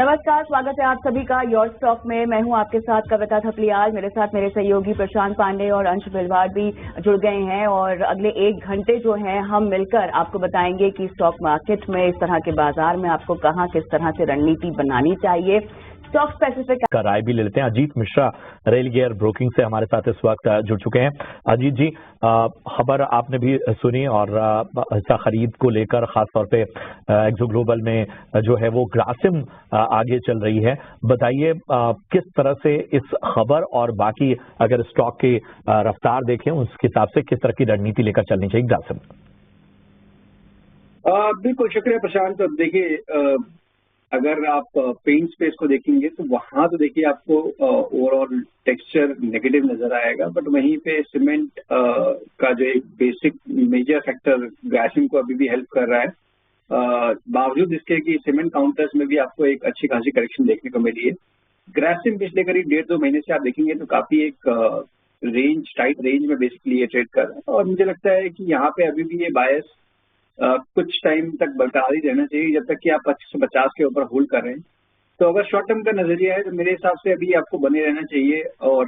नमस्कार, स्वागत है आप सभी का योर स्टॉक में। मैं हूं आपके साथ कविता थपलियाल। मेरे साथ मेरे सहयोगी प्रशांत पांडे और अंश बिलवाड़ भी जुड़ गए हैं और अगले 1 घंटे जो हैं हम मिलकर आपको बताएंगे कि स्टॉक मार्केट में, इस तरह के बाजार में आपको कहां किस तरह से रणनीति बनानी चाहिए। स्टॉक स्पेसिफिक का राय भी ले लेते हैं। Ajit Mishra rail gear broking से हमारे साथ इस वक्त जुड़ चुके हैं। अजीत जी, खबर आपने भी सुनी और हिस्सा खरीद को लेकर खासतौर पे एक्सो ग्लोबल में जो है वो ग्रासिम आगे चल रही है। बताइए किस तरह से इस खबर और बाकी अगर स्टॉक की रफ्तार देखें उस हिसाब से किस तरह की रणनीति लेकर चलनी चाहिए ग्रासिम? बिल्कुल, शुक्रिया प्रशांत। देखिए, अगर आप पेंट स्पेस को देखेंगे तो वहां तो देखिए आपको ओवरऑल टेक्सचर नेगेटिव नजर आएगा, बट वहीं पे सीमेंट का जो एक बेसिक मेजर फैक्टर ग्रासिम को अभी भी हेल्प कर रहा है। बावजूद इसके कि सीमेंट काउंटर्स में भी आपको एक अच्छी खासी करेक्शन देखने को मिली है। ग्रासिम पिछले करीब 1.5-2 महीने से आप देखेंगे तो काफी एक टाइट रेंज में बेसिकली ये ट्रेड कर रहा है और मुझे लगता है कि यहाँ पे अभी भी ये बायस कुछ टाइम तक बरकरार ही रहना चाहिए जब तक कि आप 150 के ऊपर होल्ड कर रहे हैं। तो अगर शॉर्ट टर्म का नजरिया है तो मेरे हिसाब से अभी आपको बने रहना चाहिए और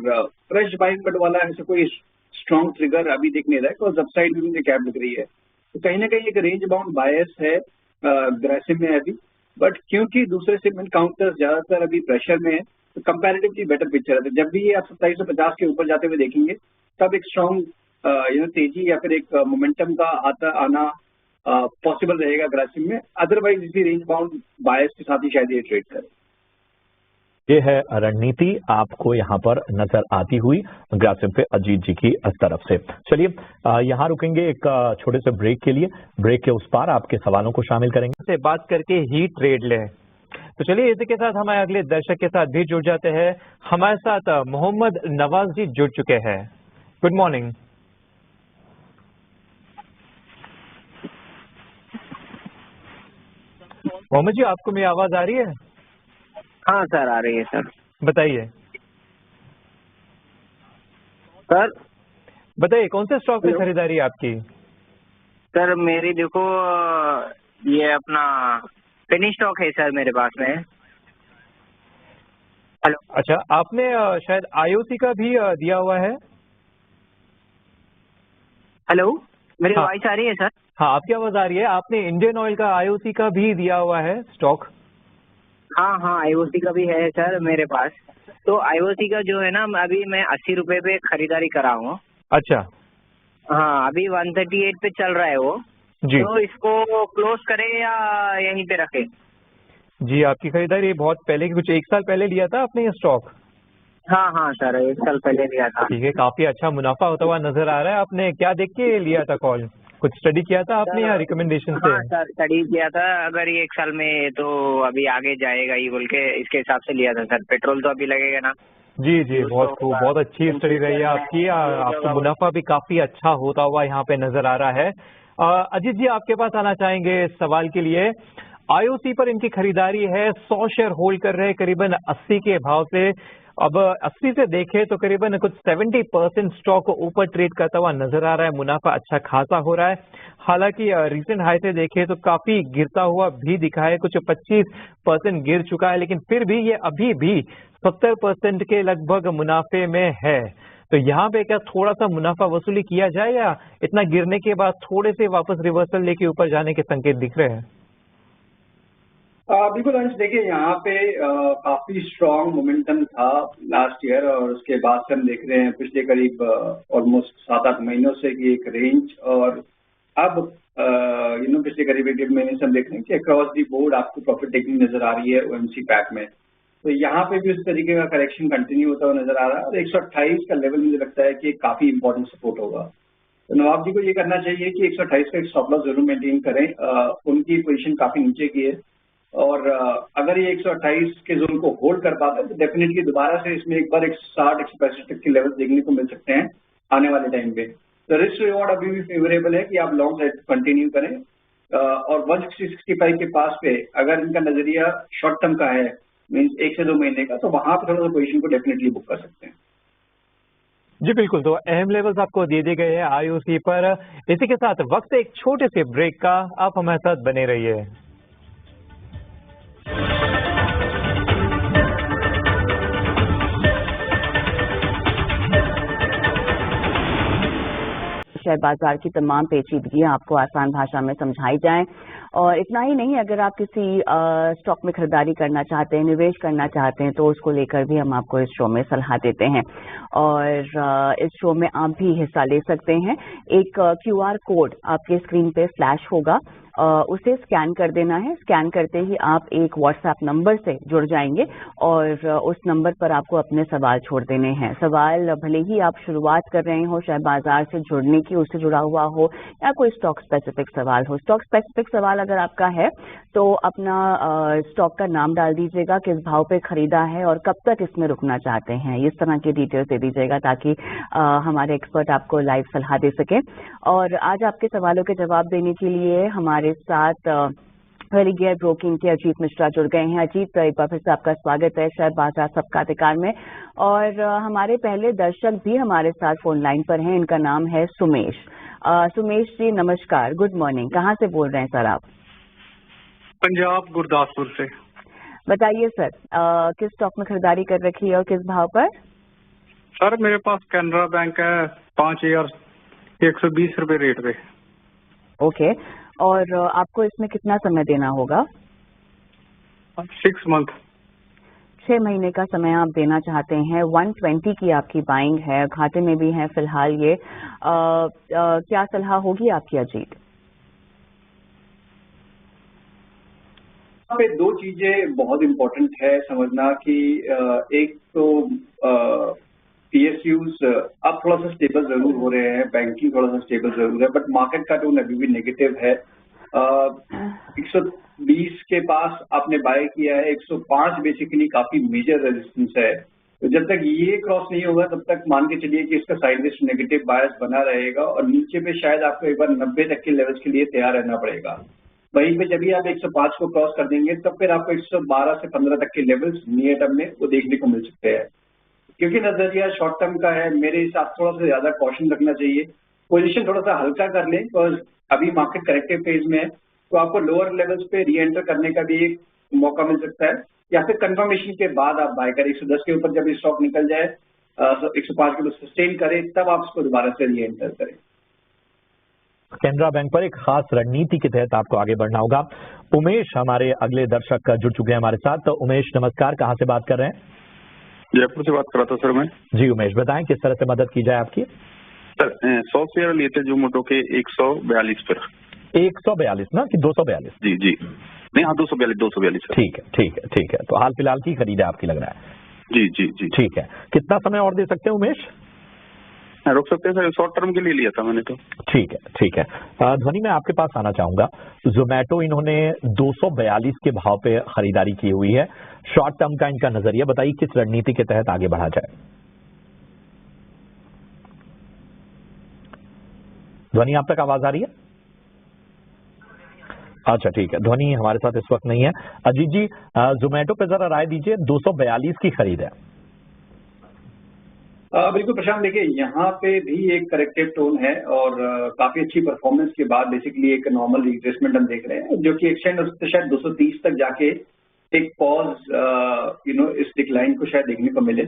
फ्रेश बाइंग बट वाला ऐसा कोई स्ट्रॉन्ग ट्रिगर अभी दिख नहीं रहा है और अपसाइड भी मुझे कैप दिख रही है। तो कहीं ना कहीं एक रेंज बाउंड बायस है ग्रासिम में अभी, बट क्योंकि दूसरे सेगमेंट काउंटर्स ज्यादातर अभी प्रेशर में है तो कंपैरेटिवली बेटर पिक्चर है। तो जब भी ये आप 2750 के ऊपर जाते हुए देखेंगे तब एक स्ट्रॉन्ग तेजी या फिर एक मोमेंटम का आना पॉसिबल रहेगा ग्रासिम में। अदरवाइज इसी रेंज बाउंड बायस के साथ ही शायद ये ट्रेड करे। ये है रणनीति आपको यहाँ पर नजर आती हुई ग्रासिम पे अजीत जी की तरफ से। चलिए यहाँ रुकेंगे एक छोटे से ब्रेक के लिए। ब्रेक के उस पार आपके सवालों को शामिल करेंगे से बात करके ही ट्रेड लें। तो चलिए इसी के साथ हमारे अगले दर्शक के साथ भी जुड़ जाते हैं। हमारे साथ मोहम्मद नवाज जी जुड़ चुके हैं। गुड मॉर्निंग मोहम्मद जी, आपको मेरी आवाज आ रही है? हाँ सर, आ रही है सर। बताइए सर। बताइए कौन से स्टॉक में खरीदारी आपकी? सर मेरी देखो ये अपना पेनी स्टॉक है सर मेरे पास में। हेलो। अच्छा, आपने शायद आईओसी का भी दिया हुआ है। हेलो, मेरी आवाज आ रही है सर? हाँ, आपकी आवाज आ रही है। आपने इंडियन ऑयल का आईओसी का भी दिया हुआ है स्टॉक? हाँ हाँ, आईओसी का भी है सर मेरे पास। तो आईओसी का जो है ना, अभी मैं 80 रुपए पे खरीदारी करा हूँ। अच्छा। हाँ, अभी 138 पे चल रहा है वो जी। तो इसको क्लोज करें या यहीं पे रखें? जी, आपकी खरीदारी बहुत पहले की, कुछ 1 साल पहले लिया था आपने ये स्टॉक? हाँ हाँ सर, 1 साल पहले लिया था। ठीक है, काफी अच्छा मुनाफा होता हुआ नजर आ रहा है। आपने क्या देख के लिया था कॉल? कुछ स्टडी किया था आपने या रिकमेंडेशन से? हाँ सर, स्टडी किया था। अगर ये 1 साल में तो अभी आगे जाएगा ही बोल के इसके हिसाब से लिया था सर। पेट्रोल तो अभी लगेगा ना। जी जी, बहुत खूब, बहुत अच्छी स्टडी रही है आपकी। आपको मुनाफा भी काफी अच्छा होता हुआ यहाँ पे नजर आ रहा है। अजीत जी, आपके पास आना चाहेंगे इस सवाल के लिए। आईओसी पर इनकी खरीदारी है, 100 शेयर होल्ड कर रहे हैं करीबन 80 के भाव से। अब 80 से देखें तो करीबन कुछ 70% स्टॉक ऊपर ट्रेड करता हुआ नजर आ रहा है। मुनाफा अच्छा खासा हो रहा है। हालांकि रिसेंट हाई से देखें तो काफी गिरता हुआ भी दिखा है, कुछ 25% गिर चुका है, लेकिन फिर भी ये अभी भी 70% के लगभग मुनाफे में है। तो यहाँ पे क्या थोड़ा सा मुनाफा वसूली किया जाए या इतना गिरने के बाद थोड़े से वापस रिवर्सल लेके ऊपर जाने के संकेत दिख रहे हैं? बिल्कुल अंश, देखिए यहाँ पे काफी स्ट्रॉन्ग मोमेंटम था लास्ट ईयर और उसके बाद से हम देख रहे हैं पिछले करीब ऑलमोस्ट 7-8 महीनों से कि एक रेंज, और अब पिछले करीब 1-1.5 महीने से हम देख रहे हैं कि अक्रॉस दी बोर्ड आपको प्रॉफिट टेकिंग नजर आ रही है ओएमसी पैक में। तो यहाँ पे भी उस तरीके का करेक्शन कंटिन्यू होता हुआ नजर आ रहा है और 128 का लेवल मुझे लगता है कि काफी इंपॉर्टेंट सपोर्ट होगा। तो नवाब जी को ये करना चाहिए कि 128 का एक स्टॉप लॉस जरूर मेंटेन करें। उनकी पोजीशन काफी नीचे की है और अगर ये 128 के जोन को होल्ड कर पाता है तो डेफिनेटली दोबारा से इसमें एक बार 160-165 तक के लेवल देखने को मिल सकते हैं आने वाले टाइम पे। तो रिस्क रिवॉर्ड अभी भी फेवरेबल है कि आप लॉन्ग साइड कंटिन्यू करें और 160-165 के पास पे अगर इनका नजरिया शॉर्ट टर्म का है, मीन्स 1 से 2 महीने का, तो वहां पर थोड़ा सा पोजिशन को डेफिनेटली बुक कर सकते हैं। जी बिल्कुल, तो अहम लेवल्स आपको दे दिए गए हैं आईओसी पर। इसी के साथ वक्त एक छोटे से ब्रेक का, आप हमारे साथ बने रहिए। शेयर बाजार की तमाम पेचीदगियां आपको आसान भाषा में समझाई जाएं। और इतना ही नहीं, अगर आप किसी स्टॉक में खरीदारी करना चाहते हैं, निवेश करना चाहते हैं, तो उसको लेकर भी हम आपको इस शो में सलाह देते हैं। और इस शो में आप भी हिस्सा ले सकते हैं। एक QR कोड आपके स्क्रीन पे फ्लैश होगा, उसे स्कैन कर देना है। स्कैन करते ही आप एक व्हाट्सएप नंबर से जुड़ जाएंगे और उस नंबर पर आपको अपने सवाल छोड़ देने हैं। सवाल भले ही आप शुरुआत कर रहे हो शेयर बाजार से जुड़ने की, उससे जुड़ा हुआ हो, या कोई स्टॉक स्पेसिफिक सवाल हो। स्टॉक स्पेसिफिक सवाल अगर आपका है तो अपना स्टॉक का नाम डाल दीजिएगा, किस भाव पे खरीदा है और कब तक इसमें रुकना चाहते हैं, इस तरह की डिटेल्स दे दीजिएगा ताकि हमारे एक्सपर्ट आपको लाइव सलाह दे सके। और आज आपके सवालों के जवाब देने के लिए हमारे साथ वेरी गियर ब्रोकिंग के अजीत मिश्रा जुड़ गए हैं। अजीत, एक बार फिर से आपका स्वागत है शेयर बाजार सबका अधिकार में। और हमारे पहले दर्शक भी हमारे साथ फोन लाइन पर हैं, इनका नाम है सुमेश। सुमेश जी नमस्कार, गुड मॉर्निंग। कहाँ से बोल रहे हैं सर आप? पंजाब, गुरदासपुर से। बताइए सर, किस स्टॉक में खरीदारी कर रखी है और किस भाव पर? सर मेरे पास कैनरा बैंक है 5,120 रुपए रेट पे। ओके, और आपको इसमें कितना समय देना होगा? 6 मंथ। 6 महीने का समय आप देना चाहते हैं। 120 की आपकी बाइंग है, घाटे में भी है फिलहाल ये। क्या सलाह होगी आपकी अजीत? यहाँ पे दो चीजें बहुत इम्पोर्टेंट है समझना कि एक तो PSUs अब थोड़ा सा स्टेबल जरूर हो रहे हैं, बैंकिंग थोड़ा सा स्टेबल जरूर है, बट मार्केट का टोन अभी भी नेगेटिव है। 120 के पास आपने बाय किया है, 105 बेसिकली काफी मेजर रेजिस्टेंस है। तो जब तक ये क्रॉस नहीं होगा तब तक मान के चलिए कि इसका साइडवेज नेगेटिव बायस बना रहेगा और नीचे पे शायद आपको एक बार 90 तक के लेवल्स के लिए तैयार रहना पड़ेगा। वहीं पे जब भी आप 105 को क्रॉस कर देंगे तब फिर आपको 112 से 15 तक के लेवल्स नियर टर्म में वो देखने को मिल सकते हैं। क्योंकि नजरिया शॉर्ट टर्म का है, मेरे हिसाब से थोड़ा सा ज्यादा कॉशन रखना चाहिए। पोजीशन थोड़ा सा हल्का कर लें और अभी मार्केट करेक्टिव फेज में है तो आपको लोअर लेवल्स पे री एंटर करने का भी एक मौका मिल सकता है, या फिर कंफर्मेशन के बाद आप बाय करें। 110 के ऊपर जब स्टॉक निकल जाए, 105 के सस्टेन करे, तब आप इसको दोबारा से री एंटर करें। कैनरा बैंक पर एक खास रणनीति के तहत आपको आगे बढ़ना होगा। उमेश हमारे अगले दर्शक जुड़ चुके हैं हमारे साथ। तो उमेश नमस्कार, कहाँ से बात कर रहे हैं? जयपुर से बात कर रहा था सर मैं। जी उमेश, बताएं किस तरह से मदद की जाए आपकी? सर 100 शेयर लिए थे जोमेटो के 142 पर। 142 ना कि 242? जी जी नहीं, हाँ 242 सर। ठीक है। तो हाल फिलहाल की खरीद है आपकी लग रहा है? जी जी जी ठीक है। कितना समय और दे सकते हैं उमेश? रोक सकते हैं सर, शॉर्ट टर्म के लिए लिया था मैंने तो। ठीक है। ध्वनि मैं आपके पास आना चाहूंगा। जोमेटो इन्होंने 242 के भाव पे खरीदारी की हुई है। शॉर्ट टर्म का इनका नजरिया बताइए, किस रणनीति के तहत आगे बढ़ा जाए? ध्वनि आप तक आवाज आ रही है? अच्छा ठीक है, ध्वनि हमारे साथ इस वक्त नहीं है। अजीत जी जोमेटो पे जरा राय दीजिए, 242 की खरीद है। बिल्कुल प्रशांत, देखिए यहाँ पे भी एक करेक्टिव टोन है और काफी अच्छी परफॉर्मेंस के बाद बेसिकली एक नॉर्मल रिट्रेसमेंट हम देख रहे हैं, जो कि एक्सटेंड उससे शायद 230 तक जाके एक पॉज इस डिक्लाइन को शायद देखने को मिले,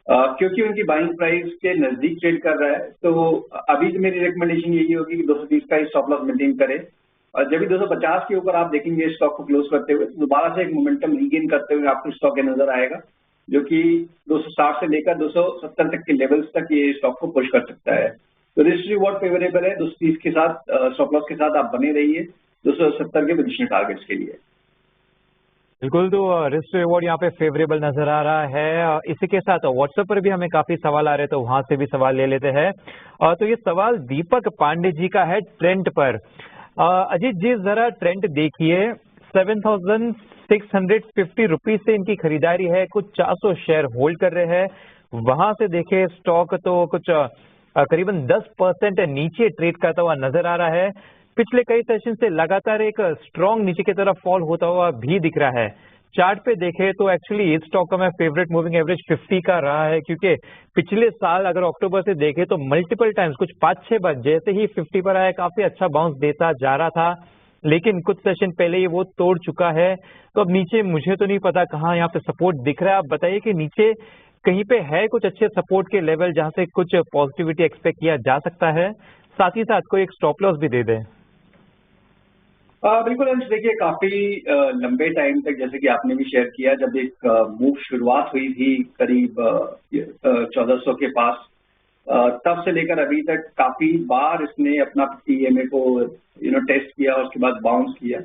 क्योंकि उनकी बाइंग प्राइस के नजदीक ट्रेड कर रहा है। तो अभी तो मेरी रिकमेंडेशन यही होगी कि 230 का स्टॉप लॉस मेंटेन करें, और जब भी 250 के ऊपर आप देखेंगे स्टॉक को क्लोज करते हुए, दोबारा से एक मोमेंटम रीगेन करते हुए आपको स्टॉक नजर आएगा, जो कि 260 से लेकर 270 तक के लेवल्स तक ये स्टॉक को पुश कर सकता है। तो रिस्क रिवॉर्ड फेवरेबल है। 230 के साथ स्टॉप लॉस के साथ आप बने रहिए 270 के पोजीशन टारगेट्स के लिए। बिल्कुल, तो रिस्क रिवॉर्ड यहाँ पे फेवरेबल नजर आ रहा है। इसी के साथ व्हाट्सएप पर भी हमें काफी सवाल आ रहे, तो वहां से भी सवाल ले लेते हैं। तो ये सवाल दीपक पांडे जी का है ट्रेंड पर। अजीत जी जरा ट्रेंड देखिए, 7,650 रुपीज से इनकी खरीदारी है, कुछ 400 शेयर होल्ड कर रहे हैं। वहां से देखे स्टॉक तो कुछ करीबन 10% नीचे ट्रेड करता हुआ नजर आ रहा है। पिछले कई सेशन से लगातार एक स्ट्रॉन्ग नीचे की तरफ फॉल होता हुआ भी दिख रहा है। चार्ट पे देखे तो एक्चुअली इस स्टॉक का मैं फेवरेट मूविंग एवरेज 50 का रहा है, क्योंकि पिछले साल अगर अक्टूबर से देखे तो मल्टीपल टाइम्स कुछ 5-6 बार जैसे ही 50 पर आया काफी अच्छा बाउंस देता जा रहा था, लेकिन कुछ सेशन पहले ही वो तोड़ चुका है। तो अब नीचे मुझे तो नहीं पता कहाँ यहाँ पे सपोर्ट दिख रहा है। आप बताइए कि नीचे कहीं पे है कुछ अच्छे सपोर्ट के लेवल जहां से कुछ पॉजिटिविटी एक्सपेक्ट किया जा सकता है? साथ ही साथ कोई एक स्टॉप लॉस भी दे दें। बिल्कुल अंश, देखिए काफी लंबे टाइम तक जैसे कि आपने भी शेयर किया, जब एक मूव शुरुआत हुई थी करीब 1400 के पास, तब से लेकर अभी तक काफी बार इसने अपना EMA को टेस्ट किया और उसके बाद बाउंस किया।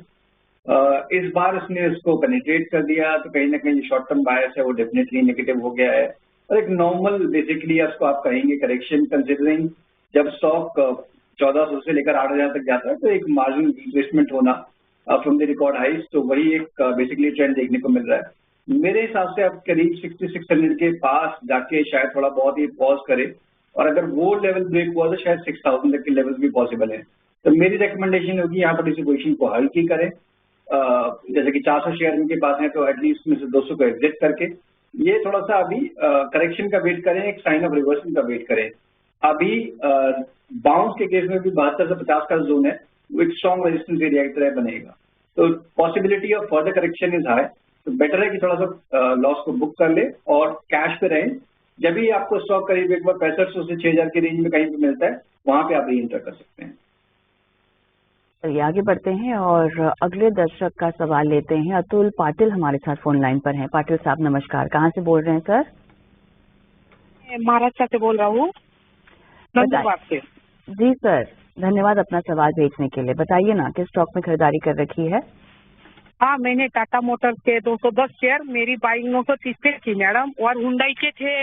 इस बार इसने उसको पेनिट्रेट कर दिया, तो कहीं ना कहीं शॉर्ट टर्म बायस है वो डेफिनेटली नेगेटिव हो गया है। और एक नॉर्मल बेसिकली उसको आप कहेंगे करेक्शन, कंसिडरिंग जब स्टॉक 1400 से लेकर 8000 तक जाता है तो एक मार्जिनल रिट्रेसमेंट होना फ्रॉम द रिकॉर्ड हाइस, तो वही एक बेसिकली ट्रेंड देखने को मिल रहा है। मेरे हिसाब से आप करीब 6600 के पास जाके शायद थोड़ा बहुत ही पॉज करे, और अगर वो लेवल ब्रेक हुआ तो शायद 6000 तक के लेवल भी पॉसिबल है। तो मेरी रिकमेंडेशन होगी यहाँ पर इसी पोजिशन को हल्की करें। जैसे कि 400 शेयर इनके पास है तो एटलीस्ट में से 200 को एग्जिट करके ये थोड़ा सा अभी करेक्शन का वेट करें, एक साइन ऑफ रिवर्सल का वेट करें। अभी बाउंस के केस में भी 72 से 50 का जोन है, वो एक स्ट्रॉन्ग रेजिस्टेंस एरिया की तरह बनेगा, तो possibility of further correction is high. तो बेटर है कि थोड़ा सा लॉस को बुक कर ले और कैश पे रहें। जब भी आपको स्टॉक करीब एक बार 6500 से 6000 के रेंज में कहीं पे मिलता है, वहां पे आप री एंटर कर सकते हैं। चलिए आगे बढ़ते हैं और अगले दर्शक का सवाल लेते हैं। अतुल पाटिल हमारे साथ फोन लाइन पर हैं। पाटिल साहब नमस्कार, कहाँ से बोल रहे हैं सर? महाराष्ट्र से बोल रहा हूँ, नंदुरबार से। जी सर, धन्यवाद अपना सवाल भेजने के लिए। बताइए ना, किस स्टॉक में खरीदारी कर रखी है? हाँ, मैंने टाटा मोटर्स के 210 शेयर, मेरी बाइंग 930 पे थी मैडम, और हुंडई के थे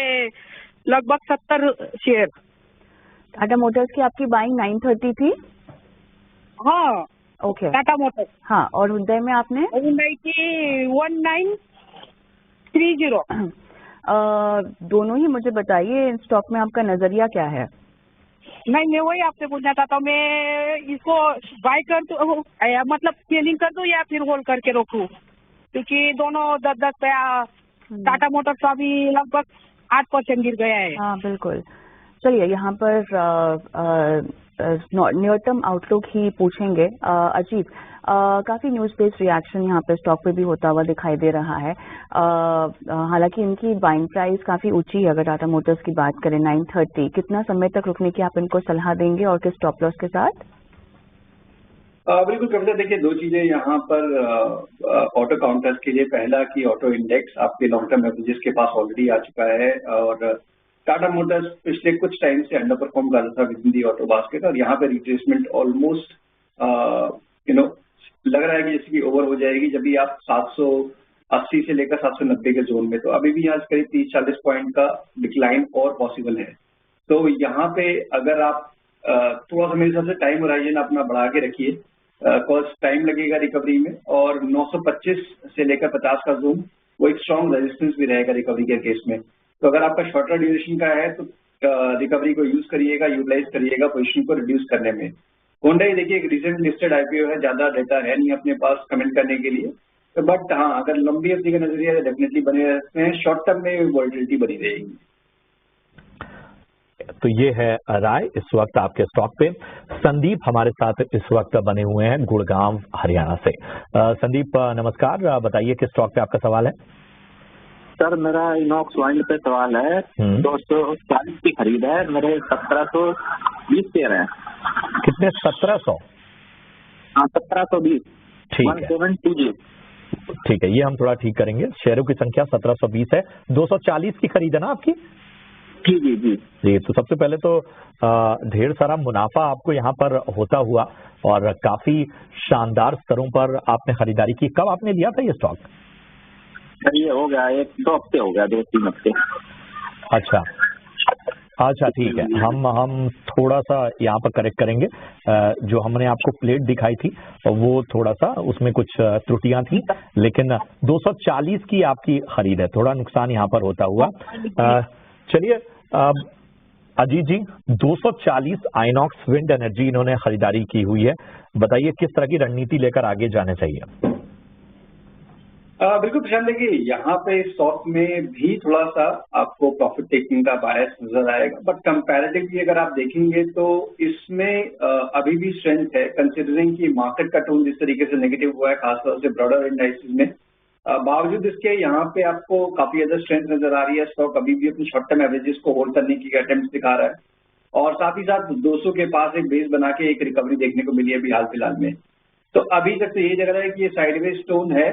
लगभग 70 शेयर। टाटा मोटर्स की आपकी बाइंग 930 थी? हाँ ओके, टाटा मोटर्स। हाँ, और हुंडई में आपने? हुंडई की 1930। दोनों ही मुझे बताइए, इन स्टॉक में आपका नजरिया क्या है? नहीं, मैं वही आपसे पूछना चाहता हूँ, मैं इसको बाय कर दूँ, मतलब सेलिंग कर दूँ या फिर होल्ड करके रखूँ, क्योंकि दोनों 10-10 पे टाटा मोटर्स का भी लगभग 8% गिर गया है। हाँ बिल्कुल। चलिए यहाँ पर न्यूनतम आउटलुक ही पूछेंगे। अजीत, काफी न्यूज बेस्ड रिएक्शन यहाँ पे स्टॉक पे भी होता हुआ दिखाई दे रहा है। हालांकि इनकी बाइंग प्राइस काफी ऊंची है। अगर टाटा मोटर्स की बात करें 930, कितना समय तक रुकने की आप इनको सलाह देंगे और किस स्टॉप लॉस के साथ? बिल्कुल कविता, देखिए दो चीजें यहाँ पर ऑटो काउंटर्स के लिए। पहला कि ऑटो इंडेक्स आपके लॉन्ग टर्म एवरेजेस के पास ऑलरेडी आ चुका है, और टाटा मोटर्स पिछले कुछ टाइम से अंडर परफॉर्म कर रहा था with in the auto basket, और यहाँ पे रिट्रेसमेंट ऑलमोस्ट लग रहा है कि जैसे कि ओवर हो जाएगी जब भी आप 780 से लेकर 790 के जोन में। तो अभी भी यहाँ करीब 30-40 पॉइंट का डिक्लाइन और पॉसिबल है। तो यहाँ पे अगर आप थोड़ा सा मेरे हिसाब से टाइम होराइजन अपना बढ़ा के रखिए, कॉस्ट टाइम लगेगा रिकवरी में, और 925 से लेकर 50 का जोन वो एक स्ट्रॉन्ग रेजिस्टेंस भी रहेगा रिकवरी के केस में। तो अगर आपका शॉर्टर ड्यूरेशन का है तो रिकवरी को यूज करिएगा, यूटिलाइज करिएगा पोजीशन को रिड्यूस करने में। होंडा देखिए एक रिसेंट लिस्टेड IPO है, ज्यादा डेटा है नहीं अपने पास कमेंट करने के लिए, तो बट हाँ अगर लंबी अवधि का नजरिया डेफिनेटली बने रहते हैं, शॉर्ट टर्म में वॉलिटिलिटी बनी रहेगी। तो ये है राय इस वक्त आपके स्टॉक पे। संदीप हमारे साथ इस वक्त बने हुए हैं गुड़गांव हरियाणा से। संदीप नमस्कार, बताइए किस स्टॉक पे आपका सवाल है? सर मेरा इनॉक्स वाइंड पे सवाल है। 240 की खरीद है, मेरे 1720 शेयर है। कितने? 1700? हाँ 1720। ठीक है, 1720। ठीक है, ये हम थोड़ा ठीक करेंगे। शेयरों की संख्या 1720 है, 240 की खरीद है ना आपकी? जी जी जी जी। तो सबसे पहले तो ढेर सारा मुनाफा आपको यहाँ पर होता हुआ, और काफी शानदार स्तरों पर आपने खरीदारी की। कब आपने लिया था ये स्टॉक? सर ये हो गया 1-2 हफ्ते हो गया, 2-3 हफ्ते। अच्छा अच्छा, ठीक है। हम थोड़ा सा यहाँ पर करेक्ट करेंगे। जो हमने आपको प्लेट दिखाई थी वो थोड़ा सा उसमें कुछ त्रुटियां थी, लेकिन 240 की आपकी खरीद है, थोड़ा नुकसान यहाँ पर होता हुआ। चलिए अजीत जी, 240 आइनॉक्स विंड एनर्जी इन्होंने खरीदारी की हुई है। बताइए किस तरह की रणनीति लेकर आगे जाने चाहिए? बिल्कुल प्रशांत, देखिए यहाँ पे स्टॉक में भी थोड़ा सा आपको प्रॉफिट टेकिंग का बायस नजर आएगा, बट कंपैरेटिवली अगर आप देखेंगे तो इसमें अभी भी स्ट्रेंथ है, कंसिडरिंग कि मार्केट का टोन जिस तरीके से नेगेटिव हुआ है खासतौर से ब्रॉडर इंडाइसेस में। बावजूद इसके यहाँ पे आपको काफी ज्यादा स्ट्रेंथ नजर आ रही है। स्टॉक अभी भी अपनी शॉर्ट टर्म एवरेजेस को होल्ड करने की अटेम्प्ट दिखा रहा है। और साथ ही साथ 200 के पास एक बेस बना के एक रिकवरी देखने को मिली है अभी हाल फिलहाल में। तो अभी तक तो यही लग रहा है कि ये साइडवेज टोन है,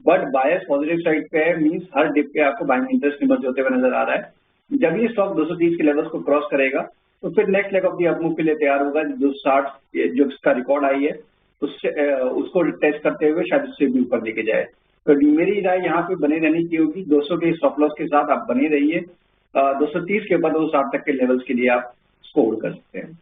बट बायस पॉजिटिव साइड पे है, मींस हर डिप पे आपको बाइंग इंटरेस्ट इमर्ज होते हुए नजर आ रहा है। जब ये स्टॉक 230 के लेवल्स को क्रॉस करेगा तो फिर next leg of the up move के लिए तैयार होगा। 260 जो इसका रिकॉर्ड आई है उसको टेस्ट करते हुए शायद उससे भी ऊपर लेके जाए। तो मेरी राय यहाँ पे बने रहने की होगी, 200 के स्टॉप लॉस के साथ आप बने रहिए। 230 के ऊपर 260 तक के लेवल्स के लिए आप स्कोर कर सकते हैं।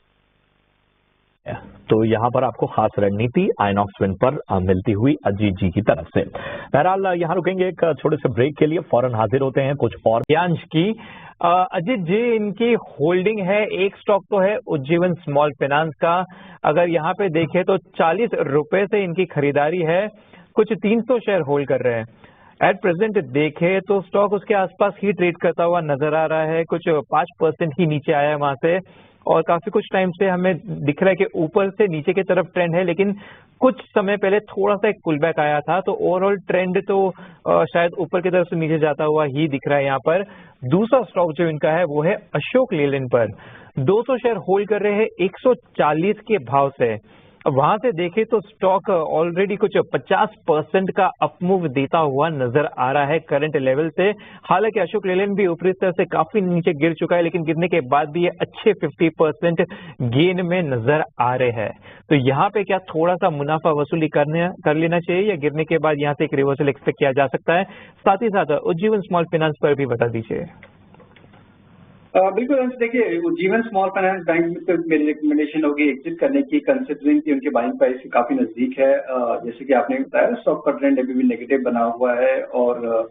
तो यहाँ पर आपको खास रणनीति आइनॉक्स विंड पर मिलती हुई अजीत जी की तरफ से। बहरहाल यहाँ रुकेंगे एक छोटे से ब्रेक के लिए, फौरन हाजिर होते हैं कुछ और यांश की। अजीत जी, इनकी होल्डिंग है, एक स्टॉक तो है उज्जीवन स्मॉल फाइनेंस का, अगर यहाँ पे देखें तो 40 रुपए से इनकी खरीदारी है, कुछ 300 शेयर होल्ड कर रहे हैं। एट प्रेजेंट देखें तो स्टॉक उसके आसपास ही ट्रेड करता हुआ नजर आ रहा है, कुछ 5% ही नीचे आया है वहां से, और काफी कुछ टाइम से हमें दिख रहा है कि ऊपर से नीचे की तरफ ट्रेंड है, लेकिन कुछ समय पहले थोड़ा सा एक पुलबैक आया था, तो ओवरऑल ट्रेंड तो शायद ऊपर की तरफ से नीचे जाता हुआ ही दिख रहा है यहाँ पर। दूसरा स्टॉक जो इनका है वो है अशोक लेलैंड पर 200 शेयर होल्ड कर रहे हैं 140 के भाव से। वहां से देखें तो स्टॉक ऑलरेडी कुछ 50% का अपमूव देता हुआ नजर आ रहा है करंट लेवल से। हालांकि अशोक लेलैंड भी ऊपरी स्तर से काफी नीचे गिर चुका है, लेकिन गिरने के बाद भी ये अच्छे 50% गेन में नजर आ रहे हैं। तो यहाँ पे क्या थोड़ा सा मुनाफा वसूली कर लेना चाहिए, या गिरने के बाद यहाँ से एक रिवर्सल एक्सपेक्ट किया जा सकता है? साथ ही साथ उज्जीवन स्मॉल फाइनेंस पर भी बता दीजिए। बिल्कुल अंश, देखिए उज्जीवन स्मॉल फाइनेंस बैंक में तो मेरी रिकमेंडेशन होगी एग्जिट करने की, कंसिडरिंग कि उनके बाइंग प्राइस के काफी नजदीक है। जैसे कि आपने बताया स्टॉक का ट्रेंड अभी भी नेगेटिव बना हुआ है, और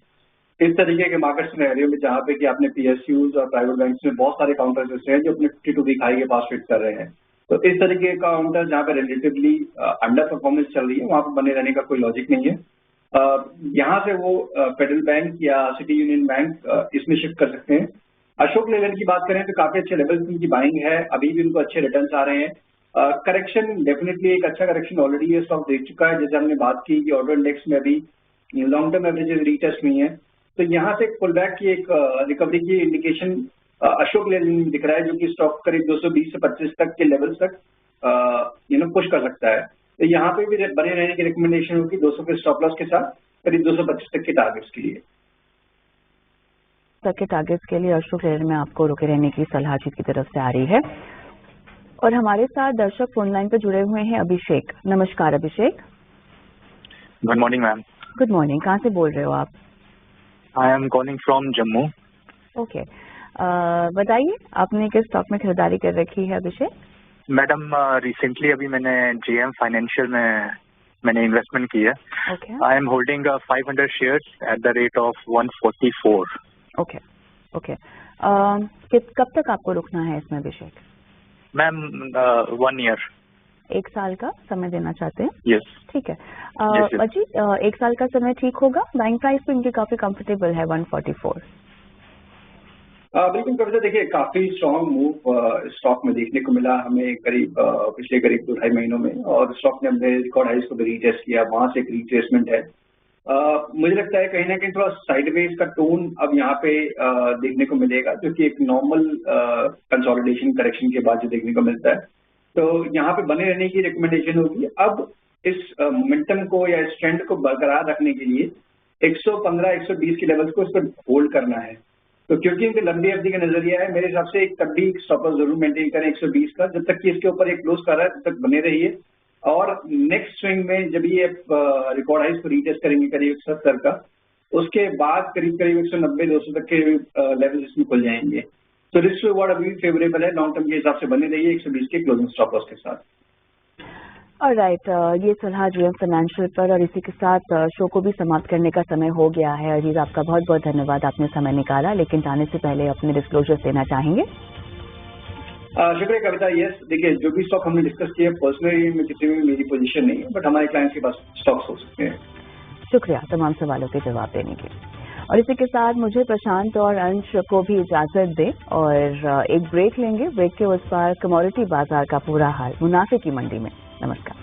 इस तरीके के मार्केट सिनेरियो में जहाँ पे कि आपने पीएसयूज और प्राइवेट बैंक्स में बहुत सारे काउंटर्स ऐसे हैं जो अपने 52 वीक हाई के पास ट्रेड कर रहे हैं, तो इस तरीके का काउंटर जहाँ पे रिलेटिवली अंडर परफॉर्मेंस चल रही है वहाँ पर बने रहने का कोई लॉजिक नहीं है। यहाँ से वो फेडरल बैंक या सिटी यूनियन बैंक इसमें शिफ्ट कर सकते हैं। अशोक लेलैंड की बात करें तो काफी अच्छे लेवल की उनकी बाइंग है, अभी भी उनको अच्छे रिटर्न्स आ रहे हैं। करेक्शन डेफिनेटली एक अच्छा करेक्शन ऑलरेडी ये स्टॉक देख चुका है, जैसे हमने बात की कि ऑटो इंडेक्स में अभी लॉन्ग टर्म एवरेजेस रीटेस्ट हुई है, तो यहाँ से पुल बैक की एक रिकवरी की इंडिकेशन अशोक लेलैंड में दिख रहा है, जो कि स्टॉक करीब 220 से 25 तक के लेवल तक पुश कर सकता है। तो यहाँ पे भी बने रहने की रिकमेंडेशन होगी 200 के स्टॉप लॉस के साथ करीब 225 तक के टारगेट्स के लिए। के टारगेट्स के लिए अशोक लेलैंड में आपको रुके रहने की सलाह जीत की तरफ से आ रही है। और हमारे साथ दर्शक फोन लाइन पर जुड़े हुए हैं अभिषेक। नमस्कार Abhishek. Good morning ma'am. Good morning, कहाँ से बोल रहे हो आप? I am calling from Jammu. Okay, बताइए आपने किस स्टॉक में खरीदारी कर रखी है अभिषेक? मैडम रिसेंटली अभी मैंने जेएम फाइनेंशियल में मैंने इन्वेस्टमेंट की है। I am holding 500 shares at the rate of 144। Okay okay, कब तक आपको रुकना है इसमें अभिषेक? Ma'am 1 year. 1 साल का समय देना चाहते हैं? यस। ठीक है अजीत, 1 साल का समय ठीक होगा? बाइंग प्राइस तो इनकी काफी कंफर्टेबल है 144। बिल्कुल कविता, देखिए काफी स्ट्रॉन्ग मूव स्टॉक में देखने को मिला हमें करीब पिछले करीब 2-2.5 महीनों में, और स्टॉक ने अपने रिकॉर्ड हाइज को भी रीटेस्ट किया, वहां से एक रीट्रेसमेंट है। मुझे लगता है कहीं ना कहीं थोड़ा साइडवेज का टोन अब यहाँ पे देखने को मिलेगा, जो कि एक नॉर्मल कंसोलिडेशन करेक्शन के बाद जो देखने को मिलता है। तो यहाँ पे बने रहने की रिकमेंडेशन होगी। अब इस मोमेंटम को या इस ट्रेंड को बरकरार रखने के लिए 115-120 के लेवल्स को इस पर होल्ड करना है। तो क्योंकि इनके लंबी अवधि का नजरिया है, मेरे हिसाब से एक तब भी स्टॉप लॉस जरूर मेंटेन करें 120 का, जब तक कि इसके ऊपर एक क्लोज कर रहा है तब तक बने रहिए। और नेक्स्ट स्विंग में जब ये रिकॉर्ड हाइज को रीटेस्ट करेंगे करीब 170 का, उसके बाद करीब 190-200 तक के लेवल इसमें खुल जाएंगे। तो रिस्क रिवॉर्ड अभी भी फेवरेबल है, लॉन्ग टर्म के हिसाब से बने रहिए 120 के क्लोजिंग स्टॉप लॉस के साथ। ऑलराइट, ये सलाह जेएम फाइनेंशियल पर, और इसी के साथ शो को भी समाप्त करने का समय हो गया है। अजीज, आपका बहुत बहुत धन्यवाद, आपने समय निकाला, लेकिन जाने से पहले अपने डिस्क्लोजर्स देना चाहेंगे? शुक्रिया कविता। यस, देखिए जो भी स्टॉक हमने डिस्कस किया पर्सनली में किसी में मेरी पोजीशन नहीं है, बट हमारे क्लाइंट्स के पास स्टॉक्स हो सकते हैं। शुक्रिया तमाम सवालों के जवाब देने के लिए। और इसी के साथ मुझे प्रशांत और अंश को भी इजाजत दें, और एक ब्रेक लेंगे। ब्रेक के उस पार कमोडिटी बाजार का पूरा हाल मुनाफे की मंडी में। नमस्कार।